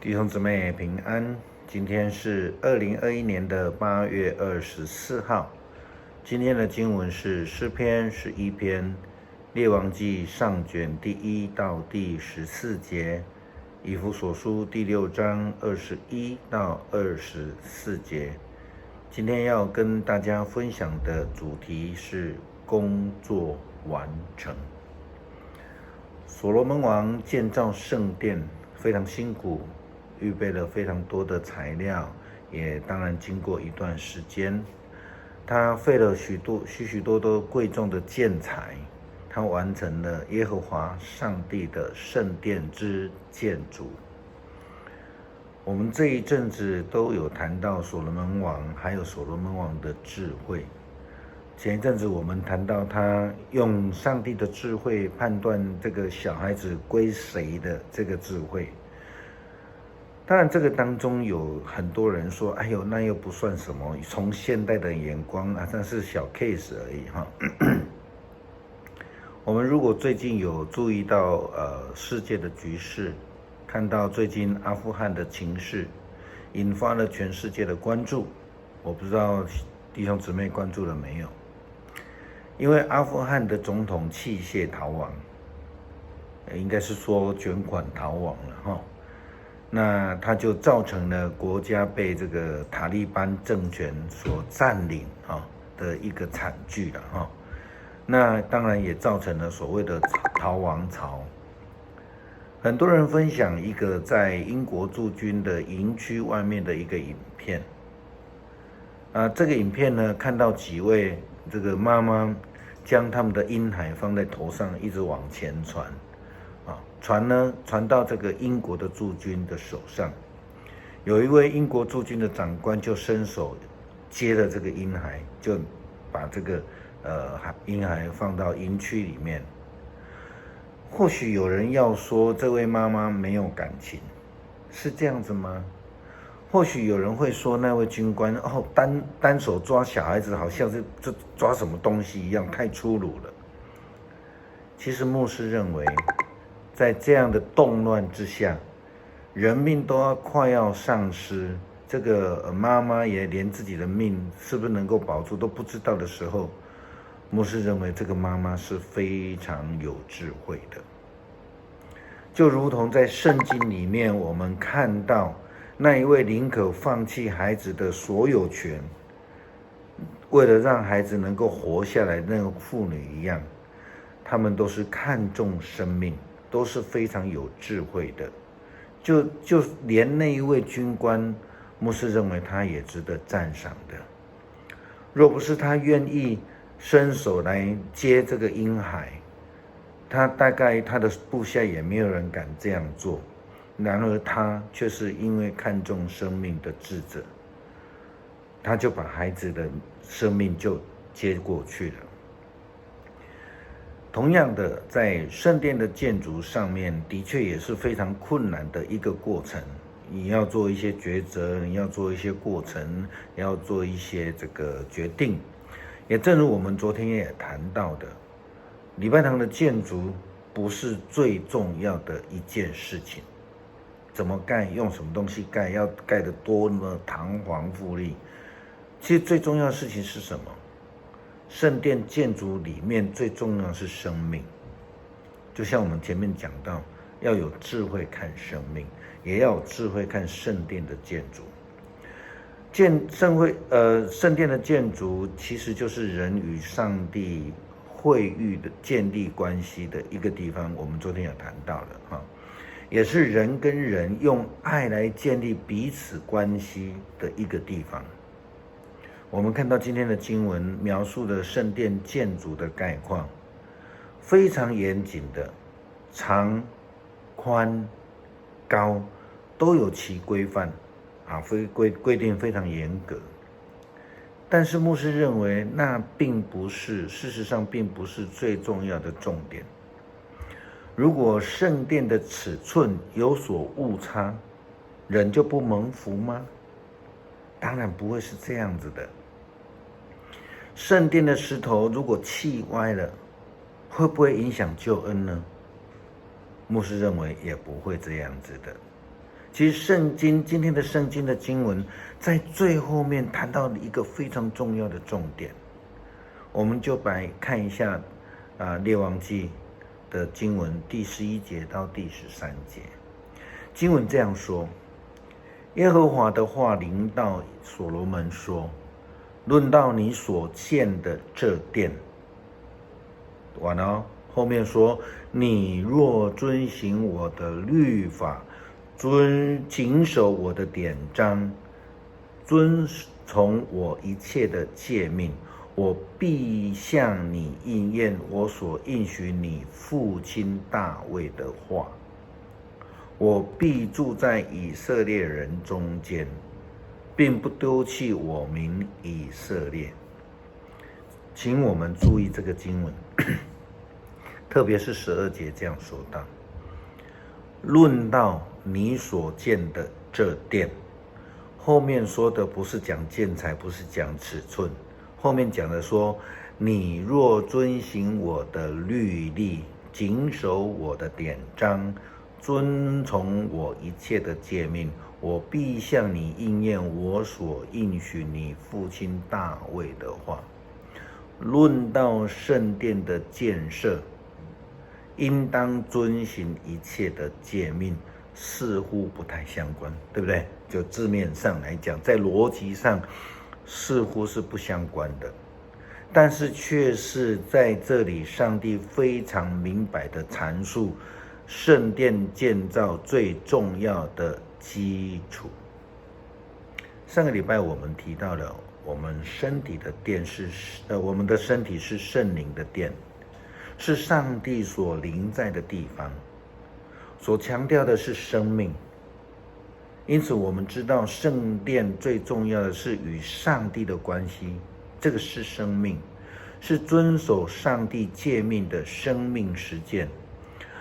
弟兄姊妹平安，今天是2021年的8月24号。今天的经文是诗篇11篇、列王纪上卷第1到第14节、以弗所书第6章21到24节。今天要跟大家分享的主题是工作完成。所罗门王建造圣殿非常辛苦，预备了非常多的材料，也当然经过一段时间，他费了许许多多贵重的建材，他完成了耶和华上帝的圣殿之建筑。我们这一阵子都有谈到所罗门王，还有所罗门王的智慧。前一阵子我们谈到他用上帝的智慧判断这个小孩子归谁的这个智慧。当然这个当中有很多人说，哎呦，那又不算什么，从现代的眼光啊，那是小 case 而已哈。我们如果最近有注意到世界的局势，看到最近阿富汗的情势引发了全世界的关注，我不知道弟兄姊妹关注了没有？因为阿富汗的总统弃械逃亡，应该是说卷款逃亡了哈。那他就造成了国家被这个塔利班政权所占领的一个惨剧了哈。那当然也造成了所谓的逃亡潮。很多人分享一个在英国驻军的营区外面的一个影片。这个影片呢，看到几位这个妈妈将他们的婴孩放在头上，一直往前传，传到这个英国的驻军的手上。有一位英国驻军的长官就伸手接了这个婴孩，就把这个婴孩放到营区里面。或许有人要说，这位妈妈没有感情，是这样子吗？或许有人会说，那位军官单手抓小孩子，好像是抓什么东西一样，太粗鲁了。其实牧师认为，在这样的动乱之下，人命都快要丧失，这个妈妈也连自己的命是不是能够保住都不知道的时候，牧师认为这个妈妈是非常有智慧的。就如同在圣经里面我们看到那一位宁可放弃孩子的所有权，为了让孩子能够活下来那个妇女一样，他们都是看重生命，都是非常有智慧的。就连那一位军官，牧师认为他也值得赞赏的。若不是他愿意伸手来接这个婴孩，大概他的部下也没有人敢这样做。然而他却是因为看重生命的智者，他就把孩子的生命就接过去了。同样的，在圣殿的建筑上面，的确也是非常困难的一个过程。你要做一些抉择，你要做一些过程，要做一些这个决定。也正如我们昨天也谈到的，礼拜堂的建筑不是最重要的一件事情。怎么盖，用什么东西盖，要盖得多么堂皇富丽。其实最重要的事情是什么？圣殿建筑里面最重要的是生命。就像我们前面讲到，要有智慧看生命，也要有智慧看圣殿的建筑。圣殿的建筑其实就是人与上帝会遇的建立关系的一个地方，我们昨天有谈到了哈。也是人跟人用爱来建立彼此关系的一个地方。我们看到今天的经文描述的圣殿建筑的概况，非常严谨的，长、宽、高都有其规范规定非常严格。但是牧师认为，事实上并不是最重要的重点。如果圣殿的尺寸有所误差，人就不蒙福吗？当然不会是这样子的。圣殿的石头如果砌歪了，会不会影响救恩呢？牧师认为也不会这样子的。其实今天的圣经的经文，在最后面谈到一个非常重要的重点，我们就来看一下列王记的经文第11节到第13节。经文这样说：耶和华的话临到所罗门说，论到你所建的这殿，完了哦，后面说，你若遵行我的律法，谨守我的典章，遵从我一切的诫命，我必向你应验我所应许你父亲大卫的话。我必住在以色列人中间，并不丢弃我名以色列。请我们注意这个经文，特别是12节这样说道：论到你所建的这殿，后面说的不是讲建材，不是讲尺寸，后面讲的说，你若遵行我的律例，谨守我的典章，遵从我一切的诫命，我必向你应验我所应许你父亲大卫的话。论到圣殿的建设，应当遵行一切的诫命，似乎不太相关，对不对？就字面上来讲，在逻辑上似乎是不相关的，但是却是在这里上帝非常明白的阐述圣殿建造最重要的基础。上个礼拜我们提到了，我们身体的殿我们的身体是圣灵的殿，是上帝所临在的地方，所强调的是生命。因此我们知道圣殿最重要的是与上帝的关系，这个是生命，是遵守上帝诫命的生命实践，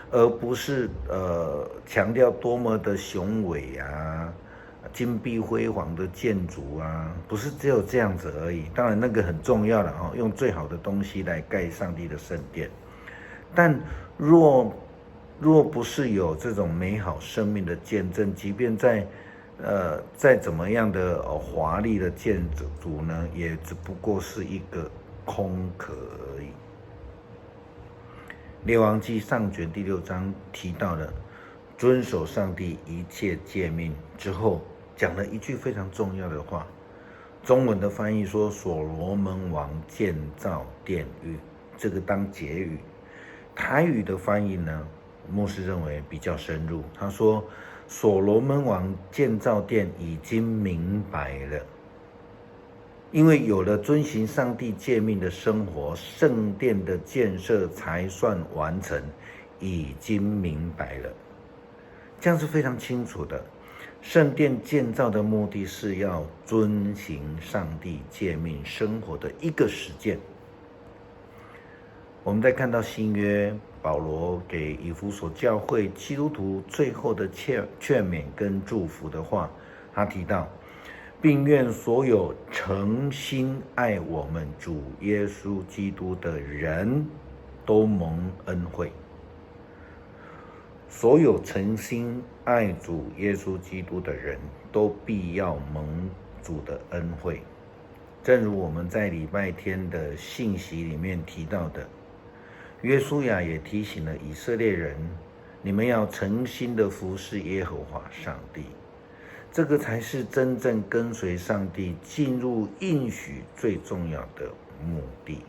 而不是强调多么的雄伟啊，金碧辉煌的建筑啊，不是只有这样子而已。当然那个很重要了哦，用最好的东西来盖上帝的圣殿。但若不是有这种美好生命的见证，即便再怎么样的华丽的建筑呢，也只不过是一个空壳而已。列王记上卷第6章提到了遵守上帝一切诫命之后，讲了一句非常重要的话，中文的翻译说所罗门王建造殿宇，这个当结语。台语的翻译呢，牧师认为比较深入，他说所罗门王建造殿已经明白了，因为有了遵行上帝诫命的生活，圣殿的建设才算完成，已经明白了。这样是非常清楚的。圣殿建造的目的是要遵行上帝诫命生活的一个实践。我们再看到新约保罗给以弗所教会基督徒最后的劝勉跟祝福的话，他提到，并愿所有诚心爱我们主耶稣基督的人都蒙恩惠。所有诚心爱主耶稣基督的人都必要蒙主的恩惠。正如我们在礼拜天的信息里面提到的，约书亚也提醒了以色列人，你们要诚心的服侍耶和华上帝，这个才是真正跟随上帝进入应许最重要的目的。